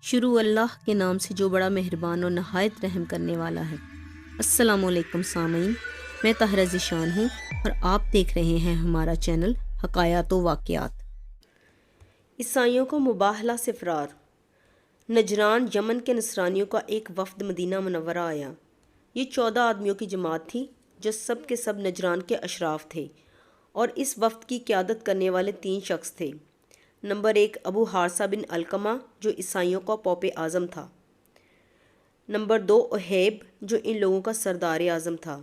شروع اللہ کے نام سے جو بڑا مہربان اور نہایت رحم کرنے والا ہے۔ السلام علیکم سامعین، میں طاہرہ ذیشان ہوں اور آپ دیکھ رہے ہیں ہمارا چینل حکایات و واقعات۔ عیسائیوں کو مباہلہ سے فرار۔ نجران یمن کے نصرانیوں کا ایک وفد مدینہ منورہ آیا۔ یہ 14 آدمیوں کی جماعت تھی جو سب کے سب نجران کے اشراف تھے، اور اس وفد کی قیادت کرنے والے 3 شخص تھے۔ نمبر 1 ابو حارثہ بن علقمہ جو عیسائیوں کا پوپ اعظم تھا۔ نمبر 2 اہیب جو ان لوگوں کا سردار اعظم تھا۔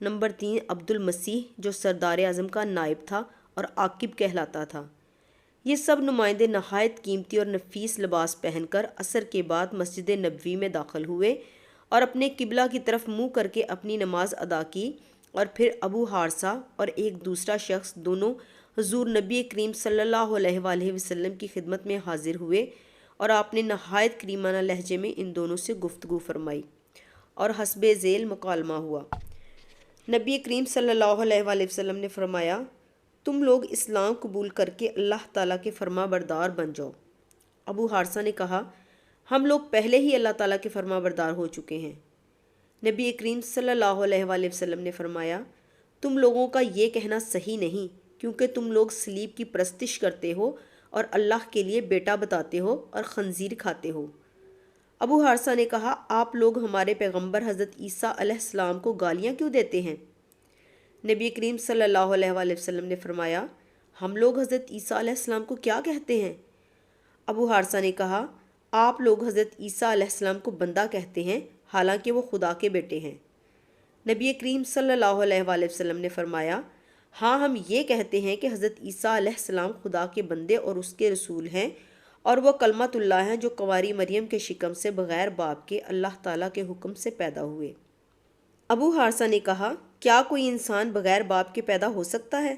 نمبر 3 عبد المسیح جو سردار اعظم کا نائب تھا اور عاقب کہلاتا تھا۔ یہ سب نمائندے نہایت قیمتی اور نفیس لباس پہن کر عصر کے بعد مسجد نبوی میں داخل ہوئے اور اپنے قبلہ کی طرف منہ کر کے اپنی نماز ادا کی، اور پھر ابو حارثہ اور ایک دوسرا شخص دونوں حضور نبی کریم صلی اللہ علیہ وآلہ وسلم کی خدمت میں حاضر ہوئے، اور آپ نے نہایت کریمانہ لہجے میں ان دونوں سے گفتگو فرمائی اور حسب ذیل مکالمہ ہوا۔ نبی کریم صلی اللہ علیہ وآلہ وسلم نے فرمایا، تم لوگ اسلام قبول کر کے اللہ تعالیٰ کے فرما بردار بن جاؤ۔ ابو حارثہ نے کہا، ہم لوگ پہلے ہی اللہ تعالیٰ کے فرما بردار ہو چکے ہیں۔ نبی کریم صلی اللہ علیہ وآلہ وسلم نے فرمایا، تم لوگوں کا یہ کہنا صحیح نہیں، کیونکہ تم لوگ صلیب کی پرستش کرتے ہو اور اللہ کے لیے بیٹا بتاتے ہو اور خنزیر کھاتے ہو۔ ابو حارثہ نے کہا، آپ لوگ ہمارے پیغمبر حضرت عیسیٰ علیہ السلام کو گالیاں کیوں دیتے ہیں؟ نبی کریم صلی اللہ علیہ وآلہ وسلم نے فرمایا، ہم لوگ حضرت عیسیٰ علیہ السلام کو کیا کہتے ہیں؟ ابو حارثہ نے کہا، آپ لوگ حضرت عیسیٰ علیہ السلام کو بندہ کہتے ہیں، حالانکہ وہ خدا کے بیٹے ہیں۔ نبی کریم صلی اللہ علیہ وآلہ وسلم نے فرمایا، ہاں ہم یہ کہتے ہیں کہ حضرت عیسیٰ علیہ السلام خدا کے بندے اور اس کے رسول ہیں، اور وہ کلمۃ اللہ ہیں جو کنواری مریم کے شکم سے بغیر باپ کے اللہ تعالیٰ کے حکم سے پیدا ہوئے۔ ابو حارثہ نے کہا، کیا کوئی انسان بغیر باپ کے پیدا ہو سکتا ہے؟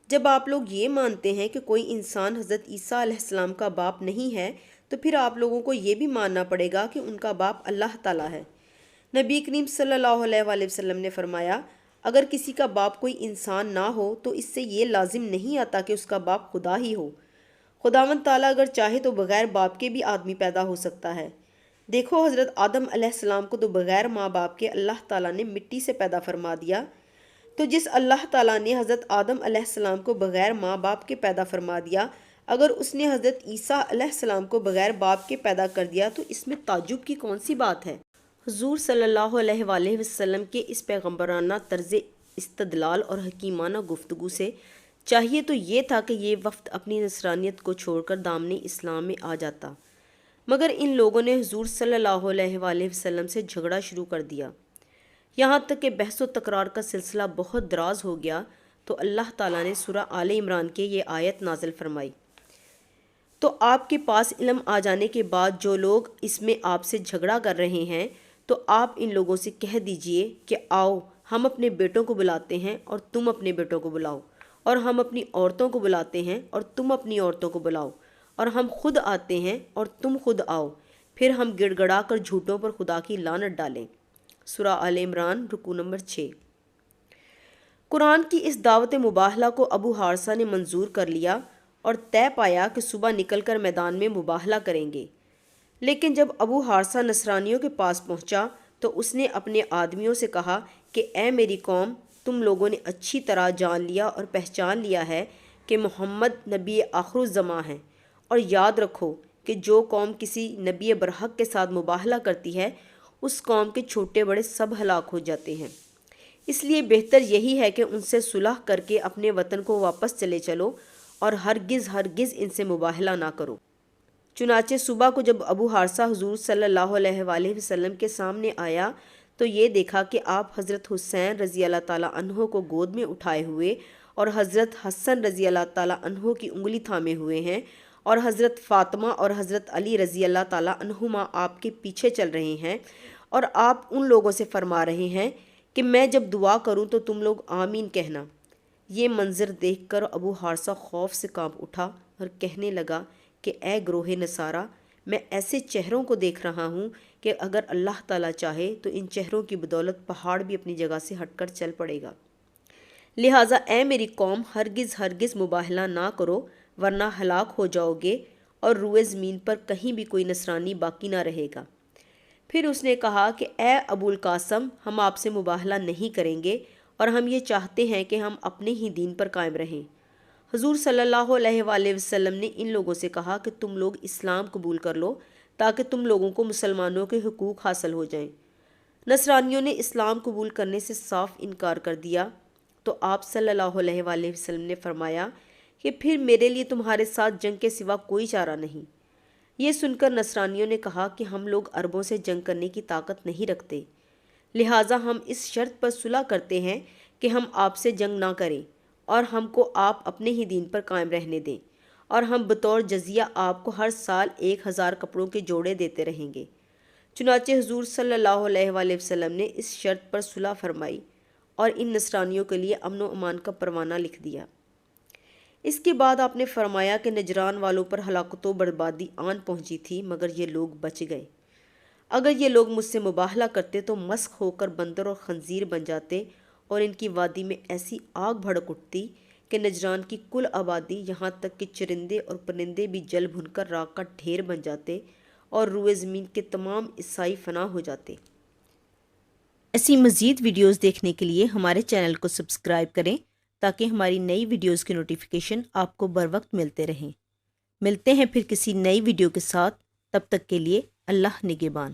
جب آپ لوگ یہ مانتے ہیں کہ کوئی انسان حضرت عیسیٰ علیہ السلام کا باپ نہیں ہے، تو پھر آپ لوگوں کو یہ بھی ماننا پڑے گا کہ ان کا باپ اللہ تعالیٰ ہے۔ نبی کریم صلی اللہ علیہ وآلہ وسلم نے فرمایا، اگر کسی کا باپ کوئی انسان نہ ہو تو اس سے یہ لازم نہیں آتا کہ اس کا باپ خدا ہی ہو۔ خداوند تعالیٰ اگر چاہے تو بغیر باپ کے بھی آدمی پیدا ہو سکتا ہے۔ دیکھو، حضرت آدم علیہ السلام کو تو بغیر ماں باپ کے اللہ تعالیٰ نے مٹی سے پیدا فرما دیا، تو جس اللہ تعالیٰ نے حضرت آدم علیہ السلام کو بغیر ماں باپ کے پیدا فرما دیا، اگر اس نے حضرت عیسیٰ علیہ السلام کو بغیر باپ کے پیدا کر دیا تو اس میں تعجب کی کون سی بات ہے؟ حضور صلی اللہ علیہ وآلہ وسلم کے اس پیغمبرانہ طرز استدلال اور حکیمانہ گفتگو سے چاہیے تو یہ تھا کہ یہ وفد اپنی نصرانیت کو چھوڑ کر دامن اسلام میں آ جاتا، مگر ان لوگوں نے حضور صلی اللہ علیہ وآلہ وسلم سے جھگڑا شروع کر دیا، یہاں تک کہ بحث و تکرار کا سلسلہ بہت دراز ہو گیا۔ تو اللہ تعالیٰ نے سورہ آل عمران کے یہ آیت نازل فرمائی، تو آپ کے پاس علم آ جانے کے بعد جو لوگ اس میں آپ سے جھگڑا کر رہے ہیں، تو آپ ان لوگوں سے کہہ دیجئے کہ آؤ، ہم اپنے بیٹوں کو بلاتے ہیں اور تم اپنے بیٹوں کو بلاؤ، اور ہم اپنی عورتوں کو بلاتے ہیں اور تم اپنی عورتوں کو بلاؤ، اور ہم خود آتے ہیں اور تم خود آؤ، پھر ہم گڑ گڑا کر جھوٹوں پر خدا کی لعنت ڈالیں۔ سورہ آل عمران رکوع نمبر 6۔ قرآن کی اس دعوت مباہلہ کو ابو حارثہ نے منظور کر لیا اور طے پایا کہ صبح نکل کر میدان میں مباہلہ کریں گے۔ لیکن جب ابو حارثہ نصرانیوں کے پاس پہنچا تو اس نے اپنے آدمیوں سے کہا کہ اے میری قوم، تم لوگوں نے اچھی طرح جان لیا اور پہچان لیا ہے کہ محمد نبی آخر الزماں ہیں، اور یاد رکھو کہ جو قوم کسی نبی برحق کے ساتھ مباہلہ کرتی ہے، اس قوم کے چھوٹے بڑے سب ہلاک ہو جاتے ہیں۔ اس لیے بہتر یہی ہے کہ ان سے صلح کر کے اپنے وطن کو واپس چلے چلو، اور ہرگز ہرگز ان سے مباہلہ نہ کرو۔ چنانچہ صبح کو جب ابو حارثہ حضور صلی اللہ علیہ وآلہ وسلم کے سامنے آیا تو یہ دیکھا کہ آپ حضرت حسین رضی اللہ تعالیٰ عنہ کو گود میں اٹھائے ہوئے اور حضرت حسن رضی اللہ تعالیٰ عنہ کی انگلی تھامے ہوئے ہیں، اور حضرت فاطمہ اور حضرت علی رضی اللہ تعالیٰ عنہما آپ کے پیچھے چل رہے ہیں، اور آپ ان لوگوں سے فرما رہے ہیں کہ میں جب دعا کروں تو تم لوگ آمین کہنا۔ یہ منظر دیکھ کر ابو حارثہ خوف سے کانپ اٹھا اور کہنے لگا کہ اے گروہ نصارہ، میں ایسے چہروں کو دیکھ رہا ہوں کہ اگر اللہ تعالیٰ چاہے تو ان چہروں کی بدولت پہاڑ بھی اپنی جگہ سے ہٹ کر چل پڑے گا۔ لہٰذا اے میری قوم، ہرگز ہرگز مباہلہ نہ کرو، ورنہ ہلاک ہو جاؤ گے، اور روئے زمین پر کہیں بھی کوئی نصرانی باقی نہ رہے گا۔ پھر اس نے کہا کہ اے ابو القاسم، ہم آپ سے مباہلہ نہیں کریں گے اور ہم یہ چاہتے ہیں کہ ہم اپنے ہی دین پر قائم رہیں۔ حضور صلی اللہ علیہ وآلہ وسلم نے ان لوگوں سے کہا کہ تم لوگ اسلام قبول کر لو تاکہ تم لوگوں کو مسلمانوں کے حقوق حاصل ہو جائیں۔ نصرانیوں نے اسلام قبول کرنے سے صاف انکار کر دیا تو آپ صلی اللہ علیہ وآلہ وسلم نے فرمایا کہ پھر میرے لیے تمہارے ساتھ جنگ کے سوا کوئی چارہ نہیں۔ یہ سن کر نصرانیوں نے کہا کہ ہم لوگ عربوں سے جنگ کرنے کی طاقت نہیں رکھتے، لہٰذا ہم اس شرط پر صلح کرتے ہیں کہ ہم آپ سے جنگ نہ کریں اور ہم کو آپ اپنے ہی دین پر قائم رہنے دیں، اور ہم بطور جزیہ آپ کو ہر سال 1000 کپڑوں کے جوڑے دیتے رہیں گے۔ چنانچہ حضور صلی اللہ علیہ وآلہ وسلم نے اس شرط پر صلح فرمائی اور ان نصرانیوں کے لیے امن و امان کا پروانہ لکھ دیا۔ اس کے بعد آپ نے فرمایا کہ نجران والوں پر ہلاکت و بربادی آن پہنچی تھی، مگر یہ لوگ بچ گئے۔ اگر یہ لوگ مجھ سے مباہلہ کرتے تو مسخ ہو کر بندر اور خنزیر بن جاتے اور ان کی وادی میں ایسی آگ بھڑک اٹھتی کہ نجران کی کل آبادی یہاں تک کہ چرندے اور پرندے بھی جل بھن کر راکھ کا ڈھیر بن جاتے اور روئے زمین کے تمام عیسائی فنا ہو جاتے۔ ایسی مزید ویڈیوز دیکھنے کے لیے ہمارے چینل کو سبسکرائب کریں تاکہ ہماری نئی ویڈیوز کی نوٹیفیکیشن آپ کو بر وقت ملتے رہیں۔ ملتے ہیں پھر کسی نئی ویڈیو کے ساتھ، تب تک کے لیے اللہ نگہبان۔